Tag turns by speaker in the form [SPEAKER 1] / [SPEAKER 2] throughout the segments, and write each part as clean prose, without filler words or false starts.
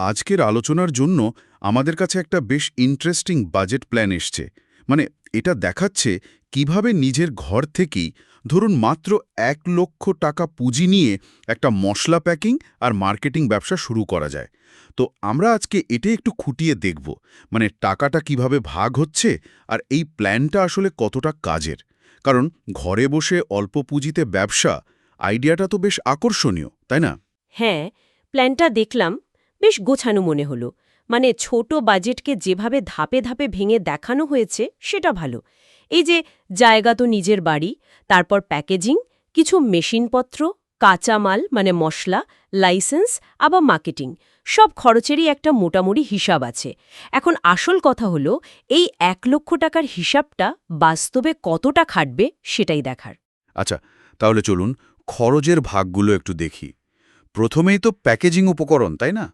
[SPEAKER 1] আজকের আলোচনার জন্য আমাদের কাছে একটা বেশ ইন্টারেস্টিং বাজেট প্ল্যান এসছে। মানে এটা দেখাচ্ছে কিভাবে নিজের ঘর থেকেই ধরুন মাত্র 1 লক্ষ টাকা পুঁজি নিয়ে একটা মশলা প্যাকিং আর মার্কেটিং ব্যবসা শুরু করা যায়। তো আমরা আজকে এটা একটু খুঁটিয়ে দেখব, মানে টাকাটা কিভাবে ভাগ হচ্ছে আর এই প্ল্যানটা আসলে কতটা কাজের। কারণ ঘরে বসে অল্প পুঁজিতে ব্যবসা, আইডিয়াটা তো বেশ আকর্ষণীয়, তাই না?
[SPEAKER 2] হ্যাঁ, প্ল্যানটা দেখলাম, বেশ গোছানো মনে হলো। মানে ছোট বাজেটকে যেভাবে ধাপে ধাপে ভেঙে দেখানো হয়েছে সেটা ভালো। এই যে জায়গা তো নিজের বাড়ি, তারপর প্যাকেজিং, কিছু মেশিনপত্র, কাঁচামাল মানে মশলা, লাইসেন্স, আবার মার্কেটিং, সব খরচেরই একটা মোটামুটি হিসাব আছে। এখন আসল কথা হলো এই 1 লক্ষ টাকার হিসাবটা বাস্তবে কতটা খাটবে সেটাই দেখার।
[SPEAKER 1] আচ্ছা, তাহলে চলুন খরচের ভাগগুলো একটু দেখি। প্রথমেই তো প্যাকেজিং উপকরণ, তাই না?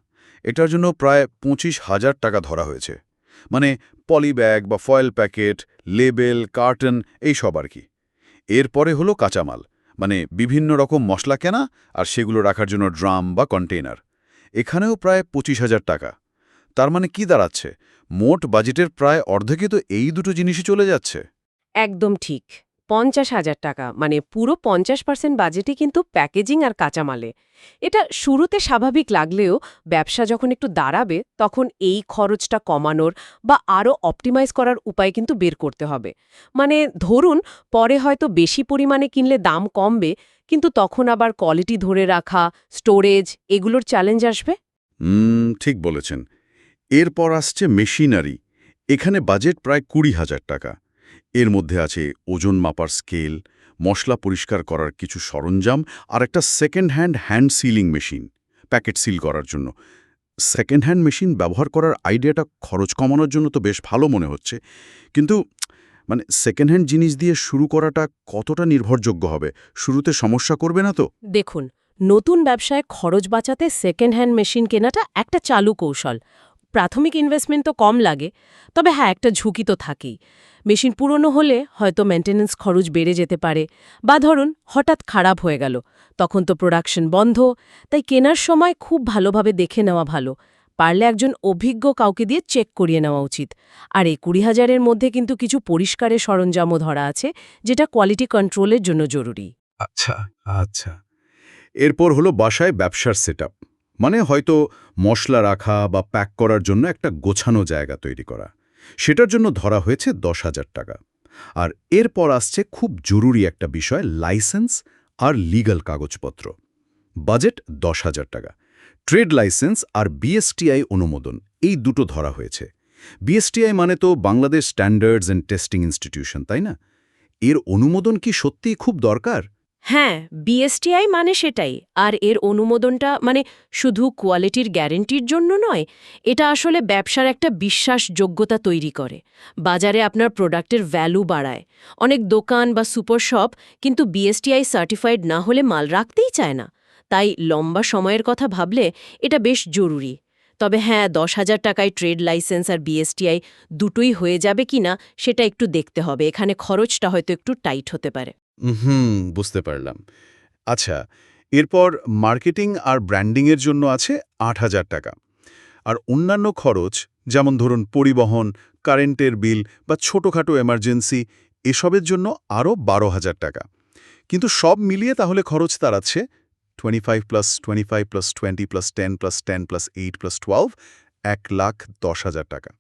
[SPEAKER 1] এটার জন্য প্রায় 25,000 টাকা ধরা হয়েছে। মানে পলিব্যাগ বা ফয়েল প্যাকেট, লেবেল, কার্টন এই সব আর কি। এরপরে হলো কাঁচামাল, মানে বিভিন্ন রকম মশলা কেনা আর সেগুলো রাখার জন্য ড্রাম বা কন্টেইনার। এখানেও প্রায় 25,000 টাকা। তার মানে কি দাঁড়াচ্ছে, মোট বাজেটের প্রায় অর্ধেকে তো এই দুটো জিনিসই চলে যাচ্ছে।
[SPEAKER 2] একদম ঠিক। 50,000 টাকা মানে পুরো 50% বাজেটই কিন্তু প্যাকেজিং আর কাঁচামালে। এটা শুরুতে স্বাভাবিক লাগলেও ব্যবসা যখন একটু দাঁড়াবে তখন এই খরচটা কমানোর বা আরও অপটিমাইজ করার উপায় কিন্তু বের করতে হবে। মানে ধরুন পরে হয়তো বেশি পরিমাণে কিনলে দাম কমবে, কিন্তু তখন আবার কোয়ালিটি ধরে রাখা, স্টোরেজ এগুলোর চ্যালেঞ্জ আসবে।
[SPEAKER 1] ঠিক বলেছেন। এরপর আসছে মেশিনারি। এখানে বাজেট প্রায় 20,000 টাকা। এর মধ্যে আছে ওজন মাপার স্কেল, মশলা পরিষ্কার করার কিছু সরঞ্জাম আর একটা second hand sealing machine, packet seal করার জন্য। সেকেন্ড হ্যান্ড মেশিন ব্যবহার করার আইডিয়াটা খরচ কমানোর জন্য তো বেশ ভালো মনে হচ্ছে। কিন্তু মানে সেকেন্ড হ্যান্ড জিনিস দিয়ে শুরু করাটা কতটা নির্ভরযোগ্য হবে? শুরুতে সমস্যা করবে না তো?
[SPEAKER 2] দেখুন, নতুন ব্যবসায় খরচ বাঁচাতে সেকেন্ড হ্যান্ড মেশিন কেনাটা একটা চালু কৌশল। প্রাথমিক ইনভেস্টমেন্ট তো কম লাগে, তবে হ্যাঁ, একটা ঝুঁকি তো থাকেই। মেশিন পুরনো হলে হয়তো মেইনটেনেন্স খরচ বেড়ে যেতে পারে, বা ধরুন হঠাৎ খারাপ হয়ে গেল, তখন তো প্রোডাকশন বন্ধ। তাই কেনার সময় খুব ভালোভাবে দেখে নেওয়া ভালো। পারলে একজন অভিজ্ঞ কাউকে দিয়ে চেক করিয়ে নেওয়া উচিত। আর এই 20,000-এর মধ্যে কিন্তু কিছু পরিষ্কারের সরঞ্জামও ধরা আছে, যেটা কোয়ালিটি কন্ট্রোলের জন্য জরুরি।
[SPEAKER 1] আচ্ছা, আচ্ছা। এরপর হলো বাসায় ব্যবসার সেটআপ। মানে হয়তো মশলা রাখা বা প্যাক করার জন্য একটা গোছানো জায়গা তৈরি করা। সেটার জন্য ধরা হয়েছে 10,000 টাকা। আর এরপর আসছে খুব জরুরি একটা বিষয়, লাইসেন্স আর লিগ্যাল কাগজপত্র। বাজেট 10,000 টাকা। ট্রেড লাইসেন্স আর BSTI অনুমোদন, এই দুটো ধরা হয়েছে। BSTI মানে তো Bangladesh standards and testing institution, তাই না? এর অনুমোদন কি সত্যিই খুব দরকার?
[SPEAKER 2] হ্যাঁ, বিএসটিআই মানে সেটাই। আর এর অনুমোদনটা মানে শুধু কোয়ালিটির গ্যারান্টির জন্য নয়, এটা আসলে ব্যবসার একটা বিশ্বাসযোগ্যতা তৈরি করে। বাজারে আপনার প্রোডাক্টের ভ্যালু বাড়ায়। অনেক দোকান বা সুপার শপ কিন্তু বিএসটিআই সার্টিফাইড না হলে মাল রাখতেই চায় না। তাই লম্বা সময়ের কথা ভাবলে এটা বেশ জরুরি। তবে হ্যাঁ, 10,000 টাকায় ট্রেড লাইসেন্স আর বিএসটিআই দুটোই হয়ে যাবে কিনা সেটা একটু দেখতে হবে। এখানে খরচটা হয়তো একটু টাইট হতে পারে।
[SPEAKER 1] বুঝতে পারলাম। আচ্ছা, এরপর মার্কেটিং আর ব্র্যান্ডিংয়ের জন্য আছে 8,000 টাকা। আর অন্যান্য খরচ, যেমন ধরুন পরিবহন, কারেন্টের বিল বা ছোটখাটো এমার্জেন্সি, এসবের জন্য আরও 12,000 টাকা। কিন্তু সব মিলিয়ে তাহলে খরচ দাঁড়াচ্ছে 25 plus 25 plus 20 plus 10 plus 10 plus 8 plus 12, 1,10,000 টাকা।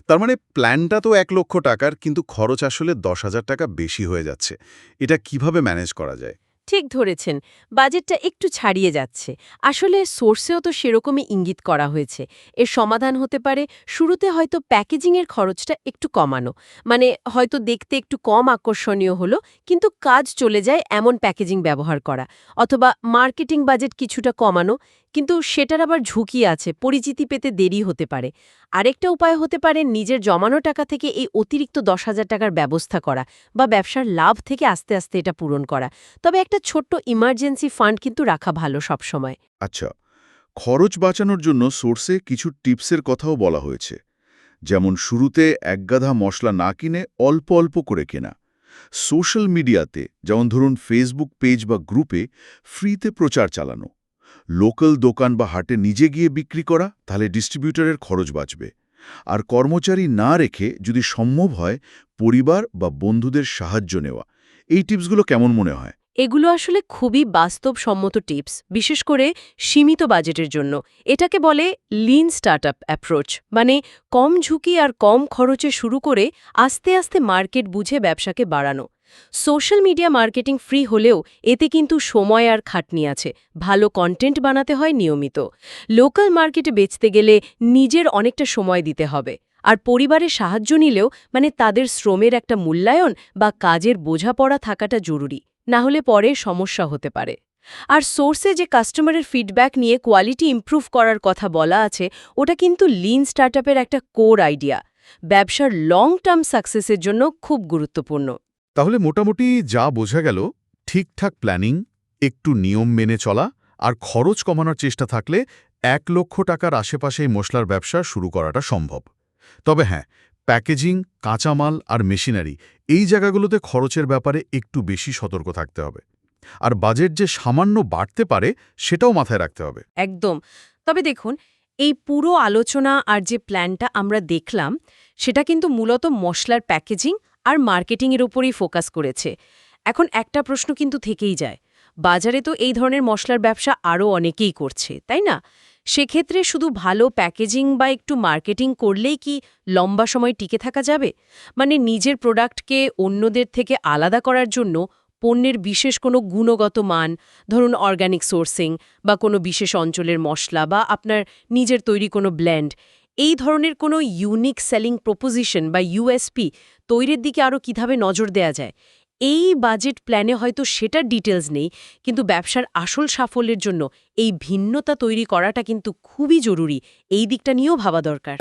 [SPEAKER 1] তার মানে প্ল্যানটা তো 1 লক্ষ টাকার, কিন্তু খরচ আসলে 10,000 টাকা বেশি হয়ে যাচ্ছে। এটা কিভাবে ম্যানেজ করা যায়?
[SPEAKER 2] ঠিক ধরেছেন, বাজেটটা একটু ছাড়িয়ে যাচ্ছে। আসলে সোর্সেও তো সেরকমই ইঙ্গিত করা হয়েছে। এর সমাধান হতে পারে শুরুতে হয়তো প্যাকেজিংয়ের খরচটা একটু কমানো। মানে হয়তো দেখতে একটু কম আকর্ষণীয় হলো, কিন্তু কাজ চলে যায় এমন প্যাকেজিং ব্যবহার করা। অথবা মার্কেটিং বাজেট কিছুটা কমানো, কিন্তু সেটার আবার ঝুঁকি আছে, পরিচিতি পেতে দেরি হতে পারে। আরেকটা উপায় হতে পারে নিজের জমানো টাকা থেকে এই অতিরিক্ত 10,000 টাকার ব্যবস্থা করা, বা ব্যবসার লাভ থেকে আস্তে আস্তে এটা পূরণ করা। তবে একটা ছোট্ট ইমার্জেন্সি ফান্ড কিন্তু রাখা ভালো সবসময়।
[SPEAKER 1] আচ্ছা, খরচ বাঁচানোর জন্য সোর্সে কিছু টিপসের কথাও বলা হয়েছে। যেমন শুরুতে একগাদা মশলা না কিনে অল্প অল্প করে কেনা। সোশ্যাল মিডিয়াতে, যেমন ধরুন ফেসবুক পেজ বা গ্রুপে, ফ্রিতে প্রচার চালানো।
[SPEAKER 3] লোকাল দোকান বা হাটে নিজে গিয়ে বিক্রি করা, তাহলে ডিস্ট্রিবিউটরের খরচ বাঁচবে। আর কর্মচারী না রেখে যদি সম্ভব হয় পরিবার বা বন্ধুদের সাহায্য নেওয়া, এই টিপসগুলো কেমন মনে হয়?
[SPEAKER 2] এগুলো আসলে খুবই বাস্তবসম্মত টিপস, বিশেষ করে সীমিত বাজেটের জন্য। এটাকে বলে লিন স্টার্টআপ অ্যাপ্রোচ, মানে কম ঝুঁকি আর কম খরচে শুরু করে আস্তে আস্তে মার্কেট বুঝে ব্যবসাকে বাড়ানো। সোশ্যাল মিডিয়া মার্কেটিং ফ্রি হলেও এতে কিন্তু সময় আর খাটনি আছে। ভালো কন্টেন্ট বানাতে হয় নিয়মিত। লোকাল মার্কেটে বেচতে গেলে নিজের অনেকটা সময় দিতে হবে। আর পরিবারের সাহায্য নিলেও মানে তাদের শ্রমের একটা মূল্যায়ন বা কাজের বোঝাপড়া থাকাটা জরুরি, না হলে পরে সমস্যা হতে পারে। আর সোর্সে যে কাস্টমারের ফিডব্যাক নিয়ে কোয়ালিটি ইমপ্রুভ করার কথা বলা আছে, ওটা কিন্তু লিন স্টার্টআপের একটা কোর আইডিয়া। ব্যবসার লং টার্ম সাকসেসের জন্য খুব গুরুত্বপূর্ণ।
[SPEAKER 1] তাহলে মোটামুটি যা বোঝা গেল, ঠিকঠাক প্ল্যানিং, একটু নিয়ম মেনে চলা আর খরচ কমানোর চেষ্টা থাকলে 1,00,000 টাকার আশেপাশেই মশলার ব্যবসা শুরু করাটা সম্ভব। তবে হ্যাঁ, প্যাকেজিং, কাঁচামাল আর মেশিনারি এই জায়গাগুলোতে খরচের ব্যাপারে একটু বেশি সতর্ক থাকতে হবে। আর বাজেট যে সামান্য বাড়তে পারে সেটাও মাথায় রাখতে হবে।
[SPEAKER 2] একদম। তবে দেখুন, এই পুরো আলোচনা আর যে প্ল্যানটা আমরা দেখলাম, সেটা কিন্তু মূলত মশলার প্যাকেজিং আর মার্কেটিংয়ের উপরই ফোকাস করেছে। এখন একটা প্রশ্ন কিন্তু থেকেই যায়, বাজারে তো এই ধরনের মশলার ব্যবসা আরও অনেকেই করছে, তাই না? সেক্ষেত্রে শুধু ভালো প্যাকেজিং বা একটু মার্কেটিং করলেই কি লম্বা সময় টিকে থাকা যাবে? মানে নিজের প্রোডাক্টকে অন্যদের থেকে আলাদা করার জন্য পণ্যের বিশেষ কোনো গুণগত মান, ধরুন অর্গানিক সোর্সিং বা কোনো বিশেষ অঞ্চলের মশলা বা আপনার নিজের তৈরি কোনো ব্লেন্ড, এই ধরনের কোনো ইউনিক সেলিং প্রপোজিশন বা ইউএসপি তৈরির দিকে আরও কিভাবে নজর দেয়া যায়? এই বাজেট প্ল্যানে হয়তো সেটার ডিটেলস নেই, কিন্তু ব্যবসার আসল সাফল্যের জন্য এই ভিন্নতা তৈরি করাটা কিন্তু খুবই জরুরি। এই দিকটা নিয়েও ভাবা দরকার।